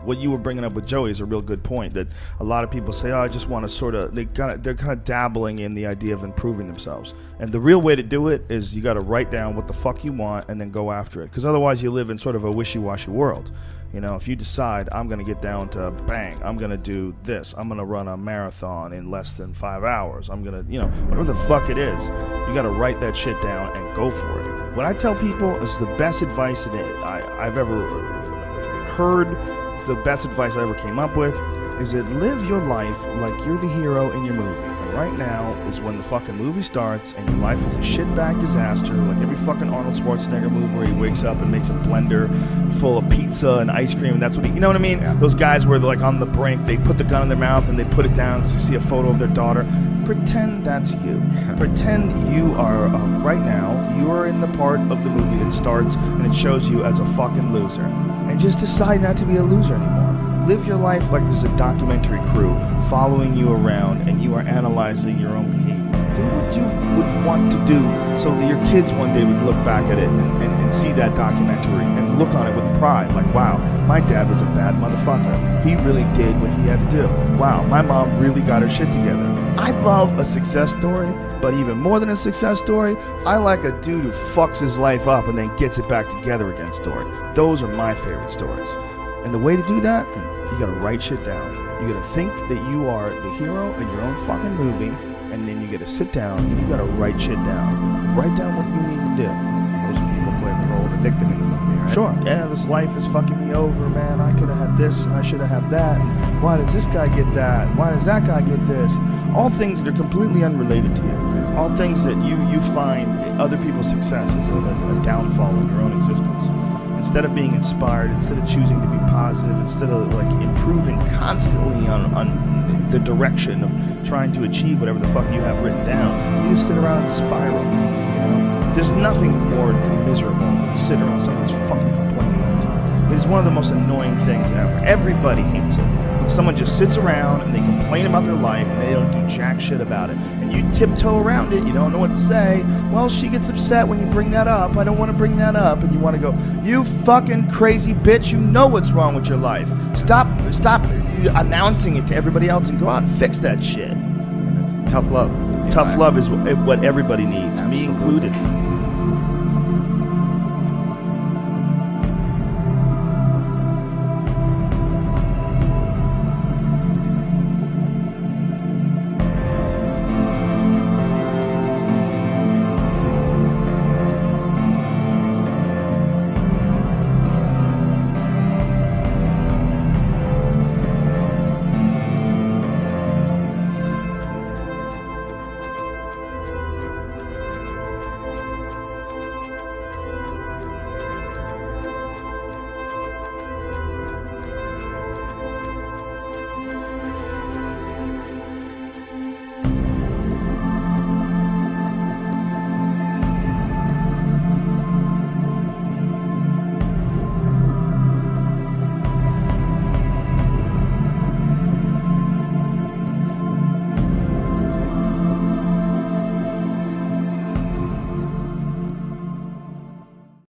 what you were bringing up with Joey is a real good point, that a lot of people say, oh, I just want to sort of, they're kind of dabbling in the idea of improving themselves. And the real way to do it is you got to write down what the fuck you want and then go after it. Because otherwise you live in sort of a wishy-washy world. You know, if you decide I'm going to get down to bang, I'm going to do this, I'm going to run a marathon in less than 5 hours, I'm going to, you know, whatever the fuck it is, you got to write that shit down and go for it. What I tell people is the best advice that I've ever heard, the best advice I ever came up with, is that live your life like you're the hero in your movie. And right now is when the fucking movie starts and your life is a shitbag disaster, like every fucking Arnold Schwarzenegger movie where he wakes up and makes a blender full of pizza and ice cream, and that's what he, you know what I mean? Yeah. Those guys where they're like on the brink, they put the gun in their mouth and they put it down because you see a photo of their daughter. Pretend that's you. Pretend you are, right now, you are in the part of the movie that starts and it shows you as a fucking loser. And just decide not to be a loser anymore. Live your life like there's a documentary crew following you around and you are analyzing your own behavior. Do what you would want to do so that your kids one day would look back at it and see that documentary and look on it with pride. Like, wow, my dad was a bad motherfucker. He really did what he had to do. Wow, my mom really got her shit together. I love a success story, but even more than a success story, I like a dude who fucks his life up and then gets it back together again story. Those are my favorite stories. And the way to do that, you gotta write shit down. You gotta think that you are the hero in your own fucking movie, and then you gotta sit down and you gotta write shit down. Write down what you need to do. Most people play the role of the victim in the movie, right? Sure. Yeah, this life is fucking me over, man. I could have had this and I should have had that. And why does this guy get that? Why does that guy get this? All things that are completely unrelated to you. All things that you find other people's success is a downfall in your own existence. Instead of being inspired, instead of choosing to be positive, instead of like improving constantly on the direction of trying to achieve whatever the fuck you have written down, you just sit around and spiral. You know, there's nothing more miserable than sitting around someone who's fucking complaining all the time. It is one of the most annoying things ever. Everybody hates it. When someone just sits around and they complain about their life and they don't do jack shit about it, and you tiptoe around it, you don't know what to say. Well, she gets upset when you bring that up. I don't want to bring that up. And you want to go, you fucking crazy bitch, you know what's wrong with your life. Stop announcing it to everybody else and go out and fix that shit. And that's tough love. Tough love is what everybody needs, Absolutely. me included.